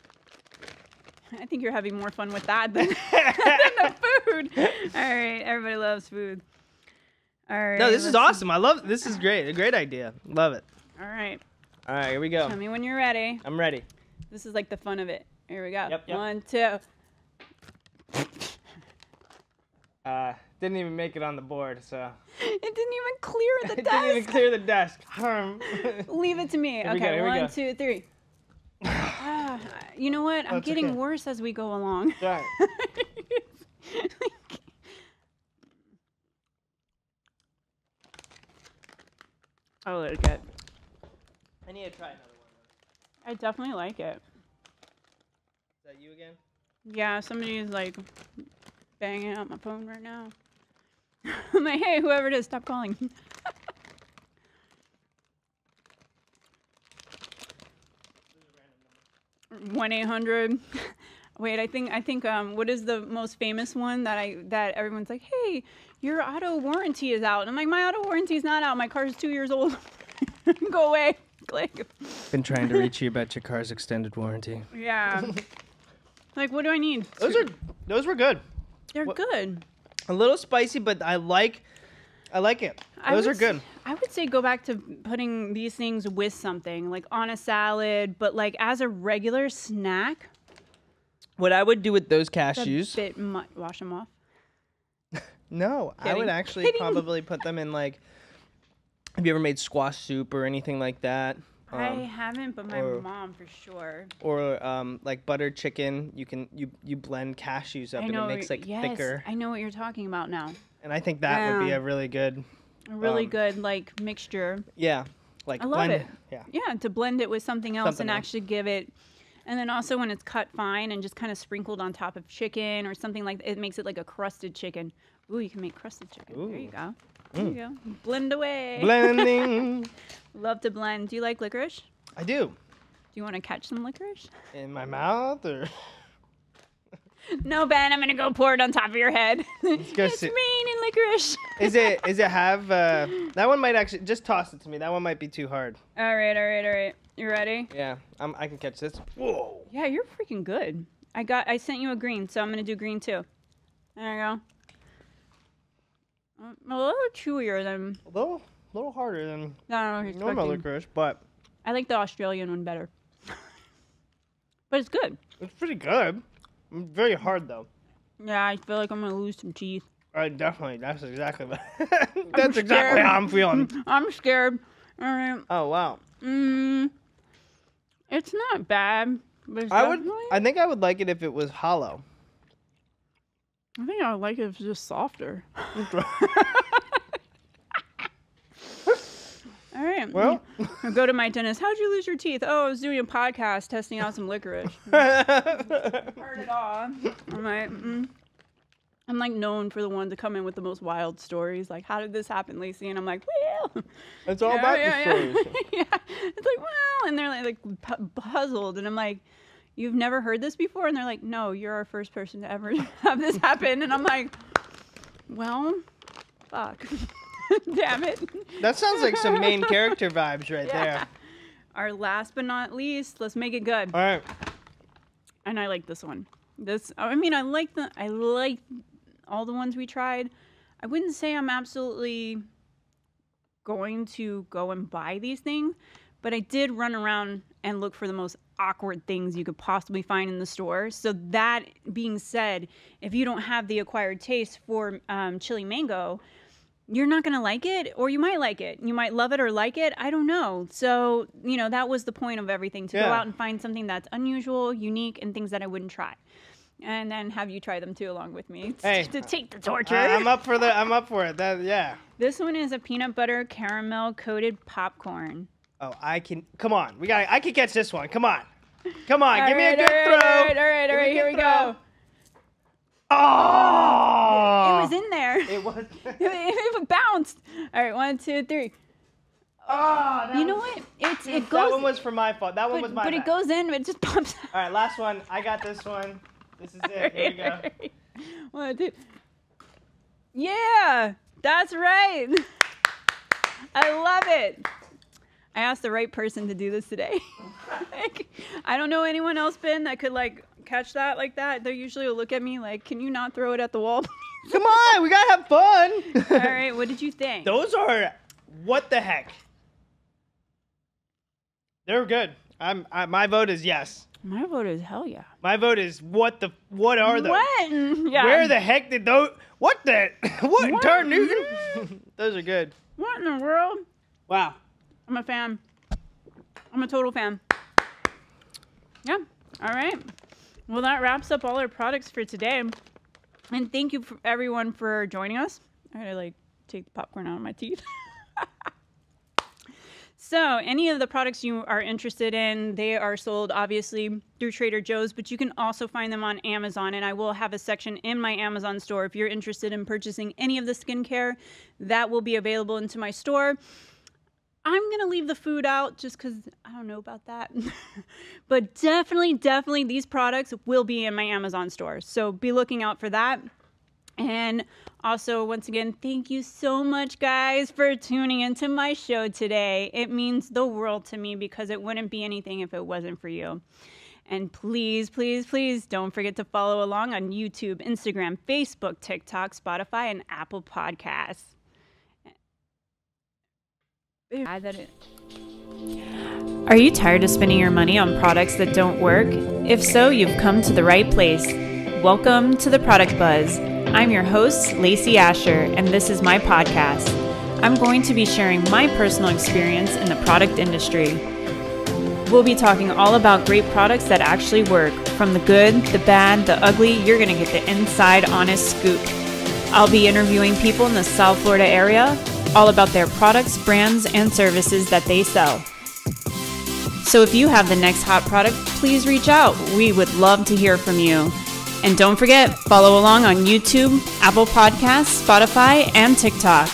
I think you're having more fun with that than the food. All right, everybody loves food. All right. No, this is awesome. This is great. A great idea. Love it. All right. All right, here we go. Tell me when you're ready. I'm ready. This is like the fun of it. Here we go. Yep. 1, 2. Didn't even make it on the board, so. It didn't even clear the desk. It didn't even clear the desk. Leave it to me. Okay, 1, 2, 3. You know what? I'm getting worse as we go along. Right. I like it. I need to try another one. I definitely like it. Is that you again? Yeah, somebody is like banging out my phone right now. I'm like, hey, whoever it is, stop calling. 1-800. Wait, I think what is the most famous one that everyone's like, hey, your auto warranty is out. And I'm like, my auto warranty is not out. My car's 2 years old. Go away. Click. Been trying to reach you about your car's extended warranty. Yeah. Like, what do I need? Those were good. They're good. A little spicy, but I like it. Those are good. I would say go back to putting these things with something, like on a salad, but like as a regular snack. What I would do with those cashews. Wash them off. No, I would actually probably put them in like. Have you ever made squash soup or anything like that? I haven't, but my mom for sure. Or like buttered chicken. You blend cashews up and it makes like thicker. I know what you're talking about now. And I think that would be a really good. Good like mixture. Yeah, like I love it. Yeah. Yeah, to blend it with something else and actually give it. And then also when it's cut fine and just kind of sprinkled on top of chicken or something like that, it makes it like a crusted chicken. Ooh, you can make crusted chicken. Ooh. There you go. There you go. Blend away. Blending. Love to blend. Do you like licorice? I do. Do you want to catch some licorice? In my mouth or? No, Ben. I'm gonna go pour it on top of your head. It's raining licorice. Is it have? That one might actually just toss it to me. That one might be too hard. All right. You ready? Yeah, I can catch this. Whoa. Yeah, you're freaking good. I sent you a green, so I'm gonna do green too. There you go. A little chewier than. A little harder than normal licorice, but I like the Australian one better. But it's good. It's pretty good. It's very hard though. Yeah, I feel like I'm gonna lose some teeth. Definitely. That's exactly what. That's exactly how I'm feeling. I'm scared. All right. Oh wow. It's not bad. But I think I would like it if it was hollow. I think I would like it if it's just softer. All right. Well, I'll go to my dentist. How'd you lose your teeth? Oh, I was doing a podcast testing out some licorice. Heard it all. I'm like known for the one to come in with the most wild stories. Like, how did this happen, Lacey? And I'm like, well. It's all about the stories. Yeah. It's like, well, and they're like puzzled, and I'm like, you've never heard this before? And they're like, no, you're our first person to ever have this happen. And I'm like, well, fuck. Damn it. That sounds like some main character vibes right there. Our last but not least, let's make it good. All right. And I like this one. I like all the ones we tried. I wouldn't say I'm absolutely going to go and buy these things, but I did run around and look for the most awkward things you could possibly find in the store. So that being said, if you don't have the acquired taste for chili mango, you're not going to like it, or you might like it. You might love it or like it. I don't know. So, that was the point of everything, to go out and find something that's unusual, unique, and things that I wouldn't try. And then have you try them too along with me to take the torture. I'm up for it. This one is a peanut butter caramel coated popcorn. Oh, come on. I can catch this one. Come on. Give me a good throw. All right, here we go. Oh! It was in there. It was. It bounced. All right, 1, 2, 3. Oh, you know what? It goes. That one was for my fault. That one was my bad. But it goes in, it just pops out. All right, last one. I got this one. This is it. Here we go. 1, 2. Yeah, that's right. I love it. I asked the right person to do this today. I don't know anyone else, Ben, that could catch that like that. They usually will look at me like, can you not throw it at the wall? Come on, we gotta have fun. All right, what did you think? Those are, what the heck? They're good. My vote is yes. My vote is hell yeah. My vote is what are those? What? Yeah. Where the heck did those? What in Turn Newton? Those are good. What in the world? Wow. I'm a fan. I'm a total fan. Yeah. All right. Well, that wraps up all our products for today. And thank you everyone for joining us. I gotta take the popcorn out of my teeth. So any of the products you are interested in, they are sold obviously through Trader Joe's, but you can also find them on Amazon. And I will have a section in my Amazon store if you're interested in purchasing any of the skincare that will be available into my store. I'm going to leave the food out just because I don't know about that. But definitely these products will be in my Amazon store. So be looking out for that. And also, once again, thank you so much, guys, for tuning into my show today. It means the world to me because it wouldn't be anything if it wasn't for you. And please don't forget to follow along on YouTube, Instagram, Facebook, TikTok, Spotify, and Apple Podcasts. Are you tired of spending your money on products that don't work? If so, you've come to the right place. Welcome to the Product Buzz. I'm your host, Lacey Asher, and this is my podcast. I'm going to be sharing my personal experience in the product industry. We'll be talking all about great products that actually work. From the good, the bad, the ugly, you're going to get the inside honest scoop. I'll be interviewing people in the South Florida area, all about their products, brands, and services that they sell. So if you have the next hot product, please reach out. We would love to hear from you. And don't forget, follow along on YouTube, Apple Podcasts, Spotify, and TikTok.